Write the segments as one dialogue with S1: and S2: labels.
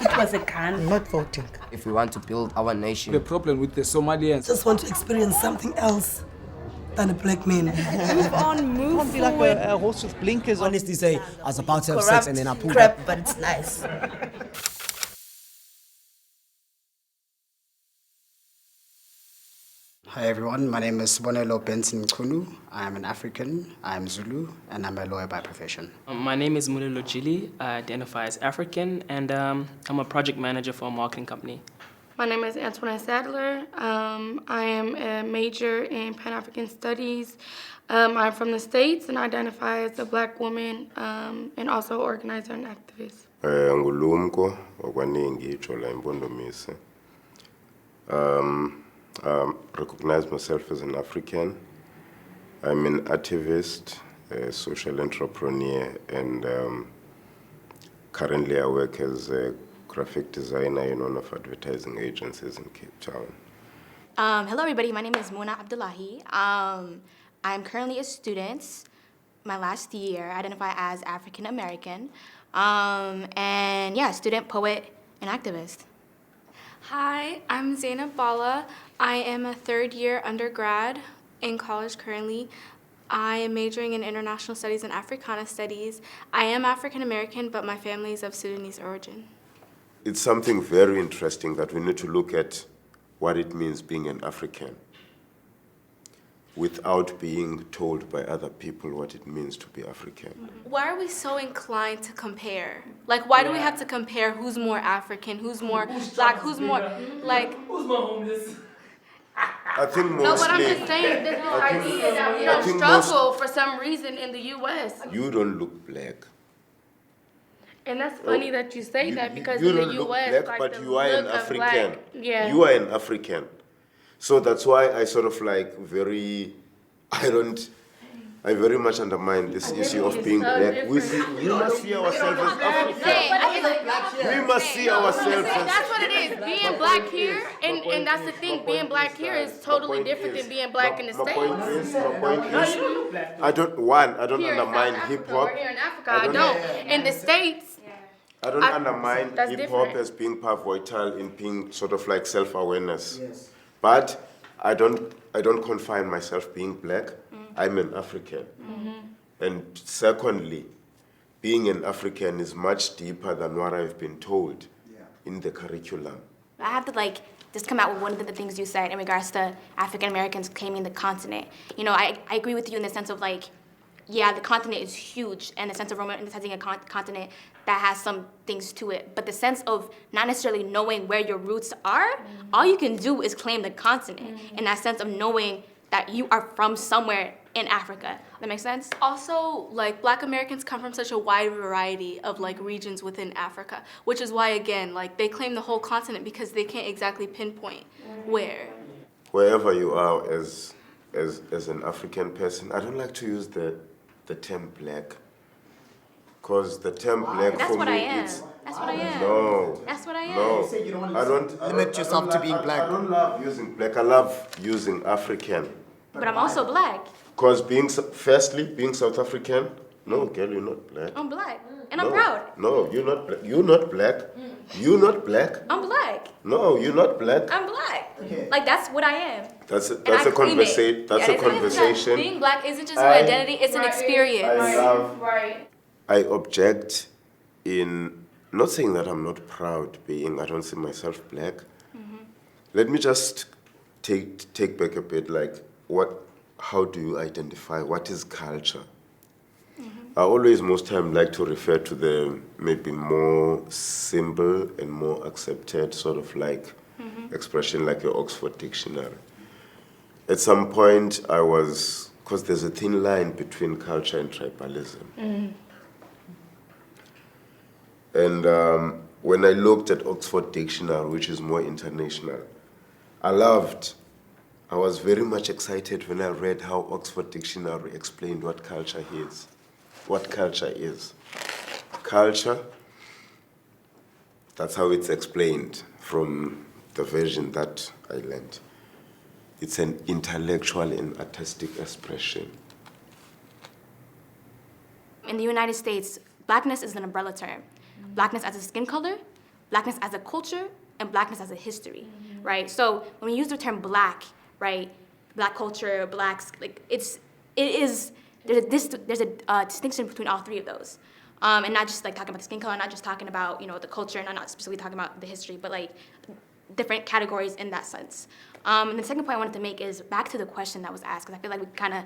S1: It was a gun.
S2: I'm not voting.
S3: If we want to build our nation.
S4: The problem with the Somalians.
S5: Just want to experience something else than a black man.
S1: Move on, move
S2: Can't be
S1: forward.
S2: like a horse with blinkers on.
S6: Honestly say, I was about to have
S1: Corrupt
S6: sex and then I pulled
S1: crap,
S6: up.
S1: but it's nice.
S7: Hi everyone, my name is Bonelo Benson Kunu. I am an African, I am Zulu, and I'm a lawyer by profession.
S8: My name is Mulilo Jili. I identify as African, and I'm a project manager for a marketing company.
S9: My name is Antoinette Sadler. I am a major in Pan-African Studies. I'm from the States and identify as a black woman and also organizer and activist.
S10: Ngulumko okwaningi ijola impondomise. Recognize myself as an African. I'm an activist, a social entrepreneur, and currently I work as a graphic designer in one of advertising agencies in Cape Town.
S11: Hello everybody, my name is Mona Abdullahi. I'm currently a student, my last year. I identify as African American. And yeah, student, poet, and activist.
S12: Hi, I'm Zainab Bala. I am a third-year undergrad in college currently. I am majoring in International Studies and Africana Studies. I am African American, but my family is of Sudanese origin.
S10: It's something very interesting that we need to look at what it means being an African without being told by other people what it means to be African.
S12: Why are we so inclined to compare? Like, why do we have to compare who's more African, who's more black, who's more, like...
S13: Who's more homeless?
S10: I think mostly...
S12: No, but I'm just saying, this whole idea that we don't struggle for some reason in the U.S.
S10: You don't look black.
S9: And that's funny that you say that because
S10: You
S9: in
S10: don't
S9: the
S10: look
S9: U.S.,
S10: black,
S9: like
S10: but
S9: the
S10: you are an
S9: look of
S10: African.
S9: black, yeah.
S10: You are an African. So that's why I sort of like I very much undermine this issue of being black. We must see ourselves as African. We must see ourselves as...
S9: That's what it is. Being black here, and that's the thing, being black here is totally different than being black in the States.
S10: My point is, I don't
S9: Here in
S10: undermine
S9: South Africa,
S10: hip-hop.
S9: or here in Africa, I don't. In the States,
S10: I don't undermine
S9: that's
S10: hip-hop
S9: different.
S10: as being pivotal in being sort of like self-awareness. Yes. But I don't confine myself being black. I'm an African. And secondly, being an African is much deeper than what I've been told in the curriculum.
S11: I have to just come out with one of the things you said in regards to African Americans claiming the continent. You know, I agree with you in the sense of yeah, the continent is huge in the sense of romanticizing a continent that has some things to it. But the sense of not necessarily knowing where your roots are, all you can do is claim the continent in that sense of knowing that you are from somewhere in Africa. That makes sense?
S12: also, black Americans come from such a wide variety of regions within Africa, which is why, again, they claim the whole continent because they can't exactly pinpoint where.
S10: Wherever you are as an African person, I don't like to use the term black. Because the term black
S11: That's
S10: for
S11: what
S10: me,
S11: I am.
S10: it's...
S11: That's what I am.
S10: No.
S11: That's what I am.
S10: No.
S6: You say you don't want
S10: I
S6: to
S10: don't
S6: limit yourself to being black.
S10: I don't love using black. I love using African.
S11: But I'm also black.
S10: Because firstly, being South African, no, girl, you're not black.
S11: I'm black. And I'm proud.
S10: No, you're not black. You're not black. You're not black.
S11: I'm black.
S10: No, you're not black.
S11: I'm black. Okay. That's what I am.
S10: That's a conversation.
S12: Being black isn't just an identity, it's an experience.
S10: I object in not saying that I'm not proud being, I don't see myself black. Let me just take back a bit, how do you identify, what is culture? I always most time like to refer to the maybe more simple and more accepted sort of expression like your Oxford Dictionary. At some point because there's a thin line between culture and tribalism. And when I looked at Oxford Dictionary, which is more international, I was very much excited when I read how Oxford Dictionary explained what culture is. What culture is. Culture, that's how it's explained from the version that I learned. It's an intellectual and artistic expression.
S11: In the United States, blackness is an umbrella term. Blackness as a skin color, blackness as a culture and blackness as a history, right? So when we use the term black, right, black culture, blacks, like there's a distinction between all three of those. And not just like talking about the skin color, not just talking about, you know, the culture, and not specifically talking about the history, but like different categories in that sense. And the second point I wanted to make is back to the question that was asked, because I feel like we kind of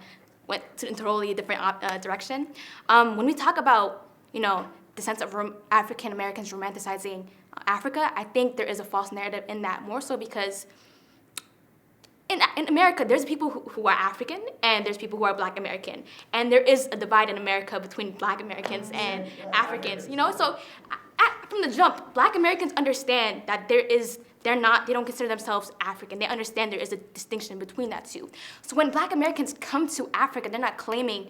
S11: went to a totally different direction. When we talk about, you know, the sense of African Americans romanticizing Africa, I think there is a false narrative in that, more so because in America, there's people who are African and there's people who are Black American. And there is a divide in America between Black Americans and Africans, you know? So from the jump, Black Americans understand that they don't consider themselves African. They understand there is a distinction between that two. So when Black Americans come to Africa, they're not claiming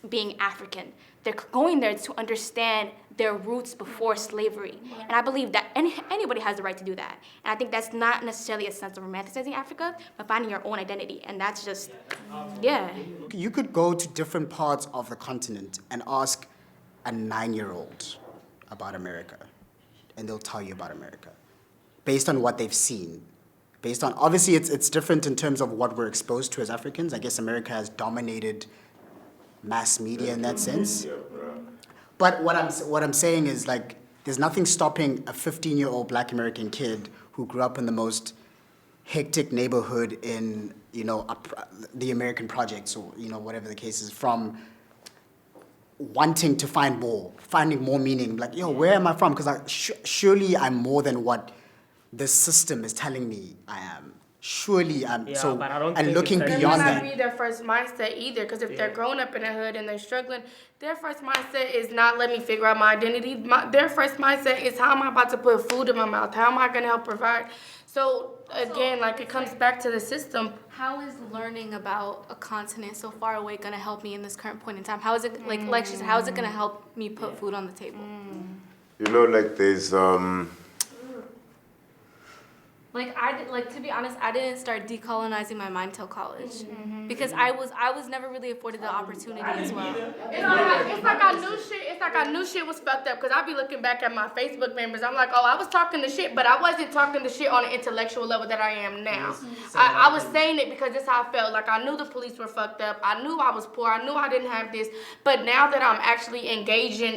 S11: being African. They're going there to understand their roots before slavery. And I believe that anybody has the right to do that. And I think that's not necessarily a sense of romanticizing Africa, but finding your own identity. And that's just, yeah.
S7: You could go to different parts of the continent and ask a 9-year-old about America, and they'll tell you about America based on what they've seen. Based on, obviously, it's different in terms of what we're exposed to as Africans. I guess America has dominated mass media in that sense. But what I'm saying is, like, there's nothing stopping a 15-year-old Black American kid who grew up in the most hectic neighborhood in, you know, the American projects, or, you know, whatever the case is, from wanting to finding more meaning. Like, yo, where am I from? Because surely I'm more than what the system is telling me I am. Surely I'm
S8: but I don't
S7: and
S8: think
S7: looking
S8: it's that
S7: beyond
S9: That
S7: that.
S9: might not be their first mindset either, because if they're growing up in a hood and they're struggling, their first mindset is not let me figure out my identity. Their first mindset is how am I about to put food in my mouth? How am I going to help provide? So again, like, it comes back to the system.
S12: How is learning about a continent so far away going to help me in this current point in time? How is it, like she said, how is it going to help me put food on the table?
S10: You know, like there's
S12: To be honest, I didn't start decolonizing my mind till college, because I was never really afforded the opportunity as well.
S9: It's like I knew shit was fucked up, because I be looking back at my Facebook members. I'm like, oh, I was talking the shit, but I wasn't talking the shit on an intellectual level that I am now. I was saying it because that's how I felt. Like, I knew the police were fucked up. I knew I was poor. I knew I didn't have this. But now that I'm actually engaging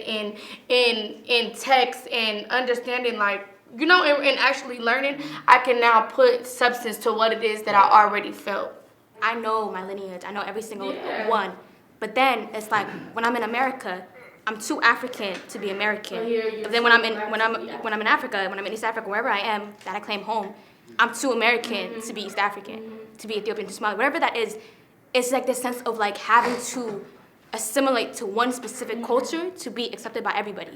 S9: in text and understanding, like, you know, and actually learning, I can now put substance to what it is that I already felt.
S11: I know my lineage. I know every single one. But then it's like when I'm in America, I'm too African to be American. But then when I'm in Africa, when I'm in East Africa, wherever I am that I claim home, I'm too American to be East African, to be Ethiopian, to Somali, whatever that is. It's like this sense of like having to assimilate to one specific culture to be accepted by everybody,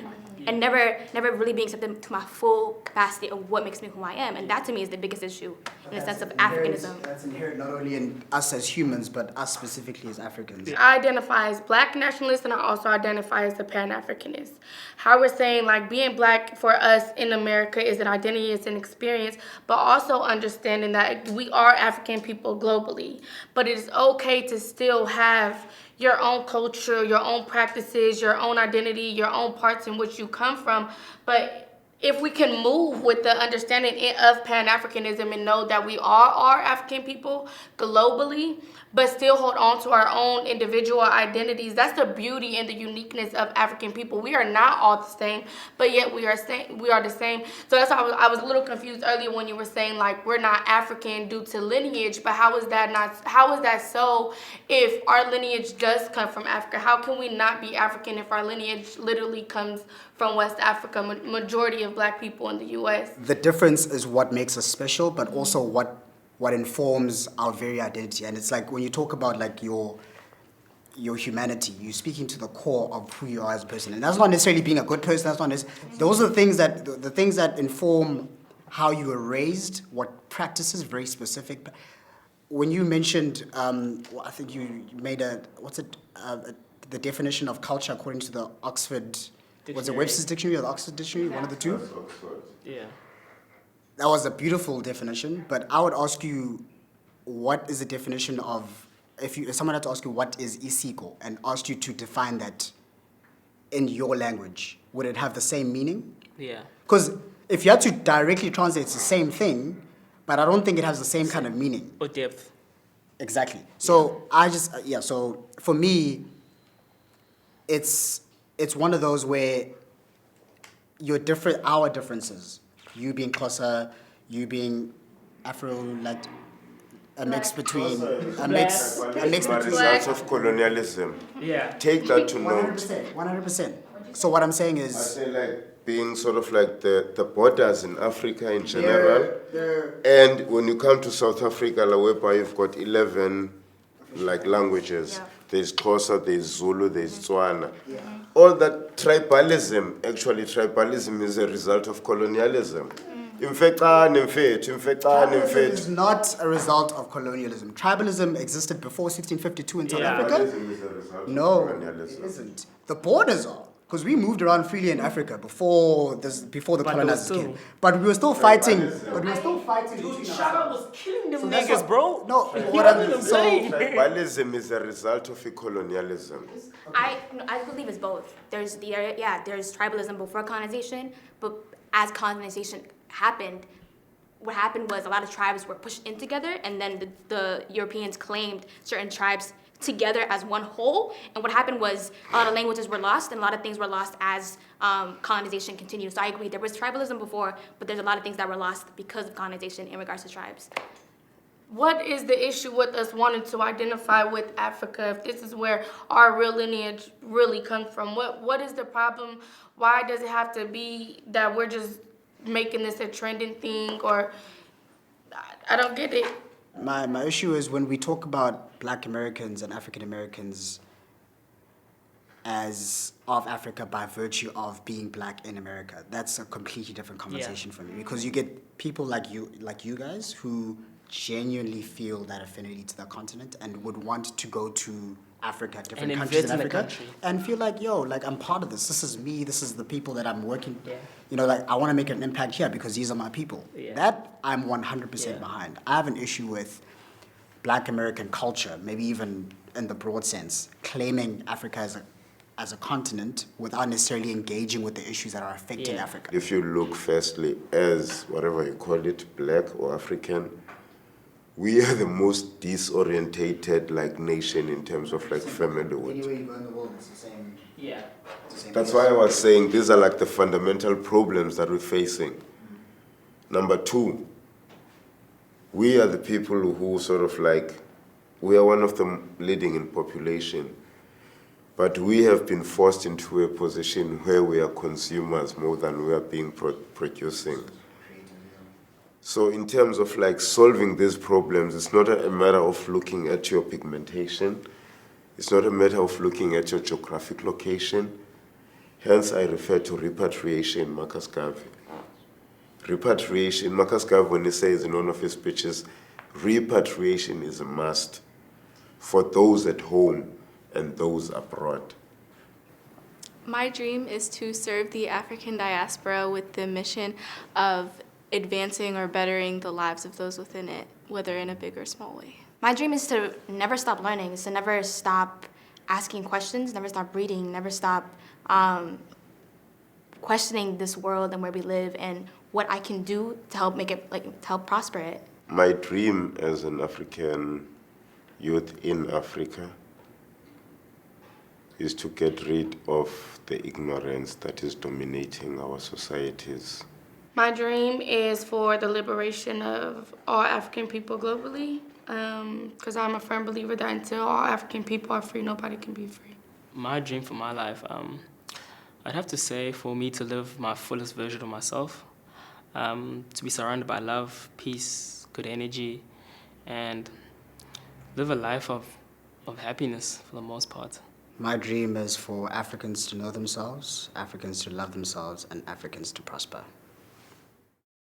S11: and never really being accepted to my full capacity of what makes me who I am. And that to me is the biggest issue in the sense of Africanism.
S7: That's inherent not only in us as humans, but us specifically as Africans.
S9: I identify as Black nationalist, and I also identify as a Pan-Africanist. How we're saying, like, being Black for us in America is an identity, it's an experience, but also understanding that we are African people globally. But it is okay to still have your own culture, your own practices, your own identity, your own parts in which you come from. But if we can move with the understanding of Pan-Africanism and know that we are African people globally, but still hold on to our own individual identities, that's the beauty and the uniqueness of African people. We are not all the same, but yet we are the same. So that's why I was a little confused earlier when you were saying, like, we're not African due to lineage, but how is that so if our lineage does come from Africa? How can we not be African if our lineage literally comes from West Africa, majority of Black people in the U.S.?
S7: The difference is what makes us special, but also what informs our very identity. And it's like when you talk about like your humanity, you're speaking to the core of who you are as a person. And that's not necessarily being a good person. That's not necessarily, those are the things that inform how you were raised, what practices, very specific. When you mentioned, I think you made the definition of culture according to the Oxford, was it Webster's Dictionary or the Oxford Dictionary, one of the two?
S8: Yeah.
S7: That was a beautiful definition, but I would ask you, what is the definition of, if someone had to ask you what is isiko and asked you to define that in your language, would it have the same meaning?
S8: Yeah.
S7: Because if you had to directly translate, it's the same thing, but I don't think it has the same kind of meaning.
S8: Or depth.
S7: Exactly. So I just so for me, it's one of those where our differences, you being Xhosa, you being Afro, like a mix between a mix between
S10: results of colonialism.
S8: Yeah.
S10: Take that to note.
S7: 100%. So what I'm saying
S10: I
S7: is,
S10: say like being sort of like the borders in Africa in general. And when you come to South Africa, like, whereby you've got 11 like languages.
S11: Yeah.
S10: There's Xhosa, there's Zulu, there's Tswana. All that tribalism, actually tribalism is a result of colonialism.
S7: tribalism is not a result of colonialism. Tribalism existed before 1652 in South Africa.
S10: Tribalism is a result
S7: No,
S10: of
S7: it
S10: colonialism.
S7: isn't. The borders are. Because we moved around freely in Africa before the colonizers came. But we were still fighting. Between
S8: Shaka
S7: ourselves.
S8: was killing them
S7: So that's
S8: niggas,
S7: what-
S8: bro.
S7: No,
S8: He
S7: what I'm
S8: wasn't
S7: so
S8: playing.
S10: Tribalism is a result of colonialism.
S11: I believe it's both. There's tribalism before colonization, but as colonization happened, what happened was a lot of tribes were pushed in together, and then the Europeans claimed certain tribes together as one whole. And what happened was a lot of languages were lost, and a lot of things were lost as colonization continued. So I agree, there was tribalism before, but there's a lot of things that were lost because of colonization in regards to tribes.
S9: What is the issue with us wanting to identify with Africa if this is where our real lineage really comes from? What is the problem? Why does it have to be that we're just making this a trending thing? Or I don't get it.
S7: my issue is when we talk about Black Americans and African Americans as of Africa by virtue of being Black in America, that's a completely different conversation for me, because you get people like you guys who genuinely feel that affinity to the continent and would want to go to Africa, different
S8: And
S7: countries in
S8: invest in the
S7: Africa,
S8: country.
S7: and feel like, yo, like I'm part of this. This is me. This is the people that I'm working.
S8: Yeah.
S7: You know, like I want to make an impact here because these are my people.
S8: Yeah.
S7: That I'm 100%
S8: Yeah.
S7: behind. I have an issue with Black American culture, maybe even in the broad sense, claiming Africa as a continent without necessarily engaging with the issues that are affecting
S8: Yeah.
S7: Africa.
S10: If you look firstly as whatever you call it, Black or African, we are the most disorientated like nation in terms of like familyhood.
S7: Anywhere you go in the world, it's the same.
S8: Yeah.
S10: That's why I was saying these are like the fundamental problems that we're facing. Number two, we are the people who sort of like, we are one of the leading in population, but we have been forced into a position where we are consumers more than we are being producing. So in terms of like solving these problems, it's not a matter of looking at your pigmentation. It's not a matter of looking at your geographic location. Hence, I refer to repatriation in Marcus Garvey. Repatriation, Marcus Garvey, when he says in one of his speeches, repatriation is a must for those at home and those abroad.
S12: My dream is to serve the African diaspora with the mission of advancing or bettering the lives of those within it, whether in a big or small way.
S11: My dream is to never stop learning, is to never stop asking questions, never stop reading, never stop questioning this world and where we live and what I can do to help make it, like, to help prosper it.
S10: My dream as an African youth in Africa is to get rid of the ignorance that is dominating our societies.
S9: My dream is for the liberation of all African people globally, because I'm a firm believer that until all African people are free, nobody can be free.
S8: My dream for my life, I'd have to say for me to live my fullest version of myself, to be surrounded by love, peace, good energy, and live a life of happiness for the most part.
S7: My dream is for Africans to know themselves, Africans to love themselves, and Africans to prosper.